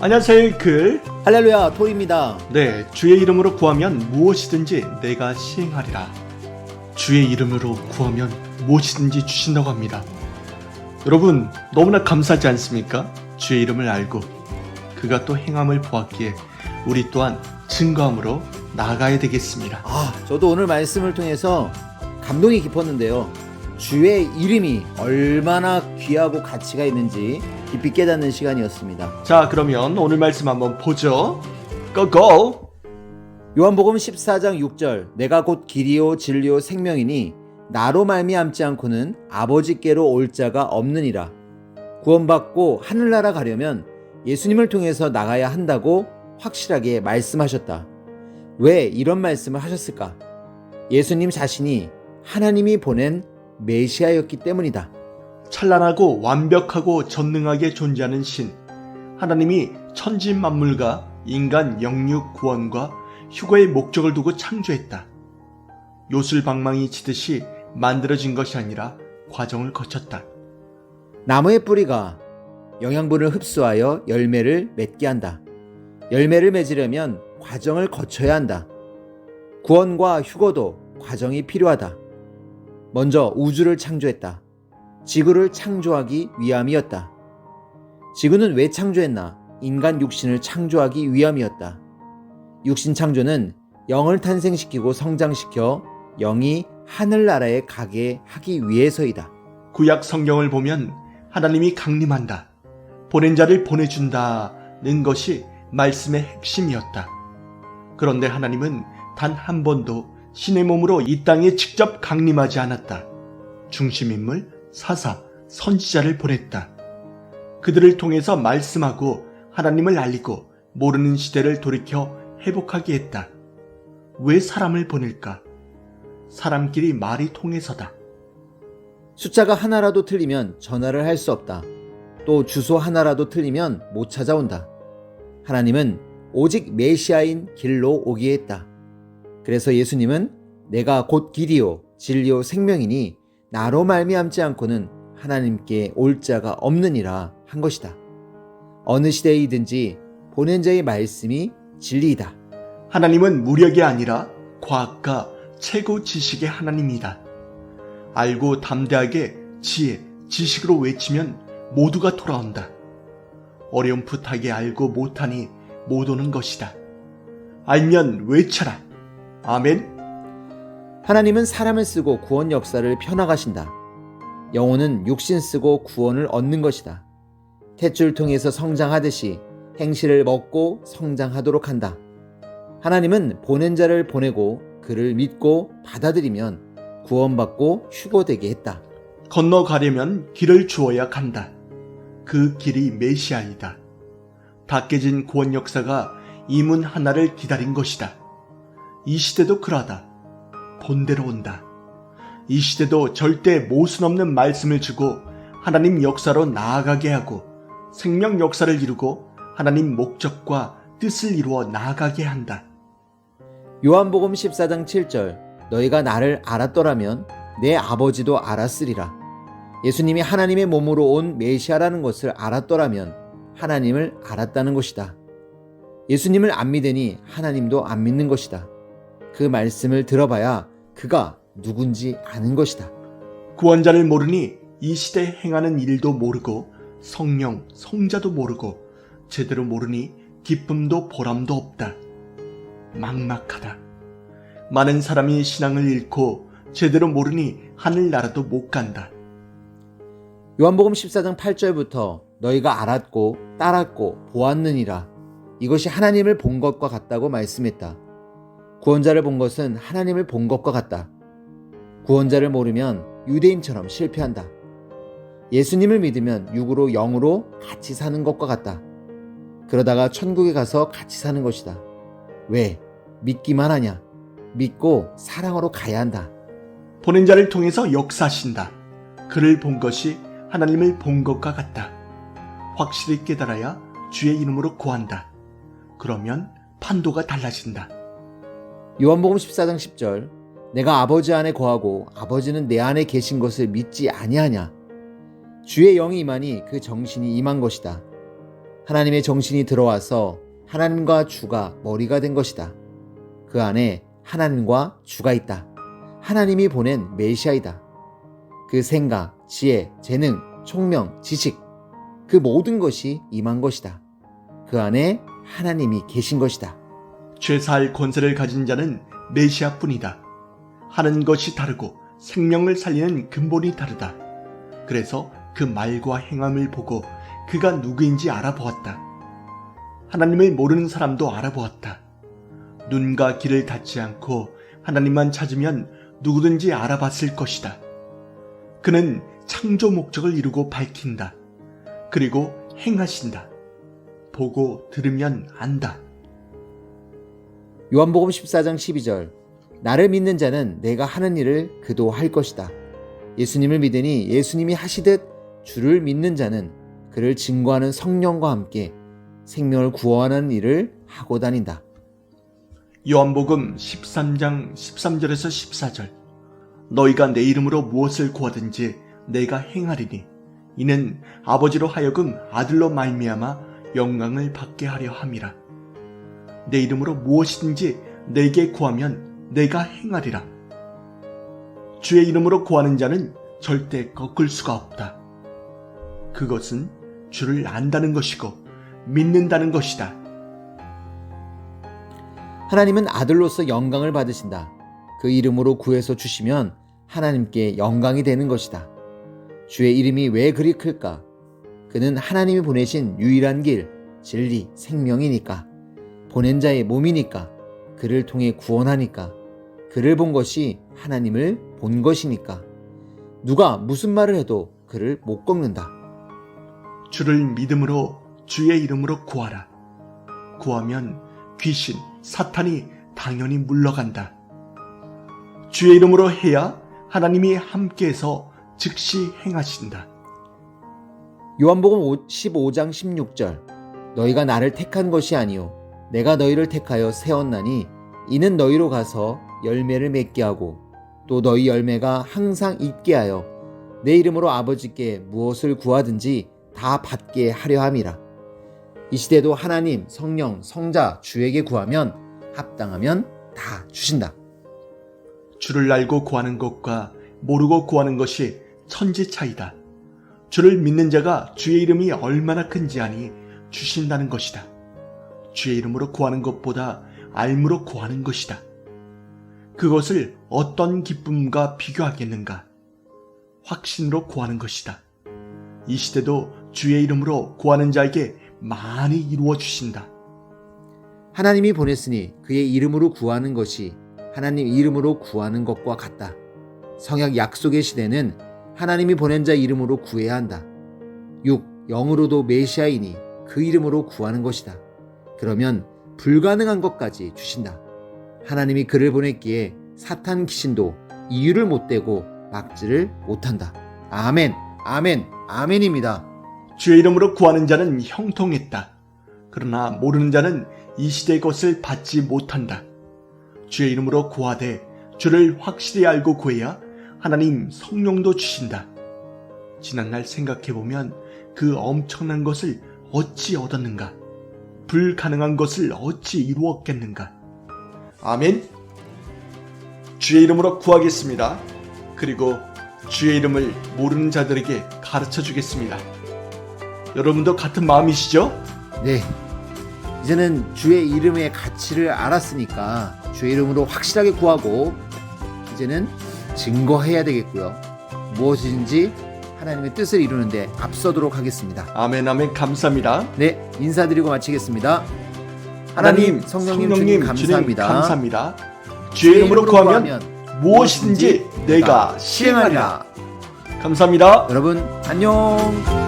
안녕하세요, 글. 할렐루야, 토입니다. 네, 주의 이름으로 구하면 무엇이든지 내가 시행하리라. 주의 이름으로 구하면 무엇이든지 주신다고 합니다. 여러분, 너무나 감사하지 않습니까? 주의 이름을 알고 그가 또 행함을 보았기에 우리 또한 증거함으로 나아가야 되겠습니다. 저도 오늘 말씀을 통해서 감동이 깊었는데요. 주의 이름이 얼마나 귀하고 가치가 있는지 깊이 깨닫는 시간이었습니다. 자, 그러면 오늘 말씀 한번 보죠. 고고! 요한복음 14장 6절 내가 곧 길이요 진리요 생명이니 나로 말미암지 않고는 아버지께로 올 자가 없느니라. 구원받고 하늘나라 가려면 예수님을 통해서 나가야 한다고 확실하게 말씀하셨다. 왜 이런 말씀을 하셨을까? 예수님 자신이 하나님이 보낸 메시아였기 때문이다. 찬란하고 완벽하고 전능하게 존재하는 신, 하나님이 천지 만물과 인간 영육 구원과 휴거의 목적을 두고 창조했다. 요술방망이 치듯이 만들어진 것이 아니라 과정을 거쳤다. 나무의 뿌리가 영양분을 흡수하여 열매를 맺게 한다. 열매를 맺으려면 과정을 거쳐야 한다. 구원과 휴거도 과정이 필요하다. 먼저 우주를 창조했다. 지구를 창조하기 위함이었다. 지구는 왜 창조했나? 인간 육신을 창조하기 위함이었다. 육신 창조는 영을 탄생시키고 성장시켜 영이 하늘나라에 가게 하기 위해서이다. 구약 성경을 보면 하나님이 강림한다. 보낸 자를 보내준다는 것이 말씀의 핵심이었다. 그런데 하나님은 단 한 번도 신의 몸으로 이 땅에 직접 강림하지 않았다. 중심인물, 사사, 선지자를 보냈다. 그들을 통해서 말씀하고 하나님을 알리고 모르는 시대를 돌이켜 회복하게 했다. 왜 사람을 보낼까? 사람끼리 말이 통해서다. 숫자가 하나라도 틀리면 전화를 할 수 없다. 또 주소 하나라도 틀리면 못 찾아온다. 하나님은 오직 메시아인 길로 오게 했다. 그래서 예수님은 내가 곧 길이요 진리요 생명이니 나로 말미암지 않고는 하나님께 올 자가 없느니라 한 것이다. 어느 시대이든지 보낸 자의 말씀이 진리이다. 하나님은 무력이 아니라 과학과 최고 지식의 하나님이다. 알고 담대하게 지혜, 지식으로 외치면 모두가 돌아온다. 어렴풋하게 알고 못하니 못 오는 것이다. 알면 외쳐라. 아멘. 하나님은 사람을 쓰고 구원 역사를 펴나가신다. 영혼은 육신 쓰고 구원을 얻는 것이다. 탯줄 통해서 성장하듯이 행실을 먹고 성장하도록 한다. 하나님은 보낸 자를 보내고 그를 믿고 받아들이면 구원받고 휴거되게 했다. 건너가려면 길을 주어야 간다. 그 길이 메시아이다. 다 깨진 구원 역사가 이 문 하나를 기다린 것이다. 이 시대도 그러하다. 본대로 온다. 이 시대도 절대 모순 없는 말씀을 주고 하나님 역사로 나아가게 하고 생명 역사를 이루고 하나님 목적과 뜻을 이루어 나아가게 한다. 요한복음 14장 7절 너희가 나를 알았더라면 내 아버지도 알았으리라. 예수님이 하나님의 몸으로 온 메시아라는 것을 알았더라면 하나님을 알았다는 것이다. 예수님을 안 믿으니 하나님도 안 믿는 것이다. 그 말씀을 들어봐야 그가 누군지 아는 것이다. 구원자를 모르니 이 시대에 행하는 일도 모르고 성령, 성자도 모르고 제대로 모르니 기쁨도 보람도 없다. 막막하다. 많은 사람이 신앙을 잃고 제대로 모르니 하늘나라도 못 간다. 요한복음 14장 8절부터 너희가 알았고 따랐고 보았느니라. 이것이 하나님을 본 것과 같다고 말씀했다. 구원자를 본 것은 하나님을 본 것과 같다. 구원자를 모르면 유대인처럼 실패한다. 예수님을 믿으면 육으로 영으로 같이 사는 것과 같다. 그러다가 천국에 가서 같이 사는 것이다. 왜? 믿기만 하냐? 믿고 사랑으로 가야 한다. 보낸 자를 통해서 역사하신다. 그를 본 것이 하나님을 본 것과 같다. 확실히 깨달아야 주의 이름으로 구한다. 그러면 판도가 달라진다. 요한복음 14장 10절 내가 아버지 안에 거하고 아버지는 내 안에 계신 것을 믿지 아니하냐. 주의 영이 임하니 그 정신이 임한 것이다. 하나님의 정신이 들어와서 하나님과 주가 머리가 된 것이다. 그 안에 하나님과 주가 있다. 하나님이 보낸 메시아이다. 그 생각, 지혜, 재능, 총명, 지식, 그 모든 것이 임한 것이다. 그 안에 하나님이 계신 것이다. 죄사할 권세를 가진 자는 메시아뿐이다. 하는 것이 다르고 생명을 살리는 근본이 다르다. 그래서 그 말과 행함을 보고 그가 누구인지 알아보았다. 하나님을 모르는 사람도 알아보았다. 눈과 귀를 닫지 않고 하나님만 찾으면 누구든지 알아봤을 것이다. 그는 창조 목적을 이루고 밝힌다. 그리고 행하신다. 보고 들으면 안다. 요한복음 14장 12절. 나를 믿는 자는 내가 하는 일을 그도 할 것이다. 예수님을 믿으니 예수님이 하시듯 주를 믿는 자는 그를 증거하는 성령과 함께 생명을 구원하는 일을 하고 다닌다. 요한복음 13장 13절에서 14절. 너희가 내 이름으로 무엇을 구하든지 내가 행하리니 이는 아버지로 하여금 아들로 말미암아 영광을 받게 하려 함이라. 내 이름으로 무엇이든지 내게 구하면 내가 행하리라. 주의 이름으로 구하는 자는 절대 꺾을 수가 없다. 그것은 주를 안다는 것이고 믿는다는 것이다. 하나님은 아들로서 영광을 받으신다. 그 이름으로 구해서 주시면 하나님께 영광이 되는 것이다. 주의 이름이 왜 그리 클까? 그는 하나님이 보내신 유일한 길, 진리, 생명이니까. 보낸 자의 몸이니까. 그를 통해 구원하니까. 그를 본 것이 하나님을 본 것이니까. 누가 무슨 말을 해도 그를 못 꺾는다. 주를 믿음으로 주의 이름으로 구하라. 구하면 귀신, 사탄이 당연히 물러간다. 주의 이름으로 해야 하나님이 함께해서 즉시 행하신다. 요한복음 15장 16절. 너희가 나를 택한 것이 아니요 내가 너희를 택하여 세웠나니 이는 너희로 가서 열매를 맺게 하고 또 너희 열매가 항상 있게 하여 내 이름으로 아버지께 무엇을 구하든지 다 받게 하려 함이라. 이 시대도 하나님, 성령, 성자, 주에게 구하면 합당하면 다 주신다. 주를 알고 구하는 것과 모르고 구하는 것이 천지 차이다. 주를 믿는 자가 주의 이름이 얼마나 큰지 아니 주신다는 것이다. 주의 이름으로 구하는 것보다 알므로 구하는 것이다. 그것을 어떤 기쁨과 비교하겠는가? 확신으로 구하는 것이다. 이 시대도 주의 이름으로 구하는 자에게 많이 이루어 주신다. 하나님이 보냈으니 그의 이름으로 구하는 것이 하나님 이름으로 구하는 것과 같다. 성약 약속의 시대는 하나님이 보낸 자 이름으로 구해야 한다. 6. 영으로도 메시아이니 그 이름으로 구하는 것이다. 그러면 불가능한 것까지 주신다. 하나님이 그를 보냈기에 사탄 귀신도 이유를 못 대고 막지를 못한다. 아멘, 아멘, 아멘입니다. 주의 이름으로 구하는 자는 형통했다. 그러나 모르는 자는 이 시대의 것을 받지 못한다. 주의 이름으로 구하되 주를 확실히 알고 구해야 하나님 성령도 주신다. 지난날 생각해보면 그 엄청난 것을 어찌 얻었는가? 불가능한 것을 어찌 이루었겠는가? 아멘. 주의 이름으로 구하겠습니다. 그리고 주의 이름을 모르는 자들에게 가르쳐 주겠습니다. 여러분도 같은 마음이시죠? 네, 이제는 주의 이름의 가치를 알았으니까 주의 이름으로 확실하게 구하고 이제는 증거해야 되겠고요. 무엇인지 하나님의 뜻을 이루는데 앞서도록 하겠습니다. 아멘, 아멘. 감사합니다. 네, 인사드리고 마치겠습니다. 하나님, 성령님, 주님 감사합니다. 감사합니다. 주의 이름으로 구하면 무엇이든지 내가 시행하리라. 감사합니다. 여러분 안녕.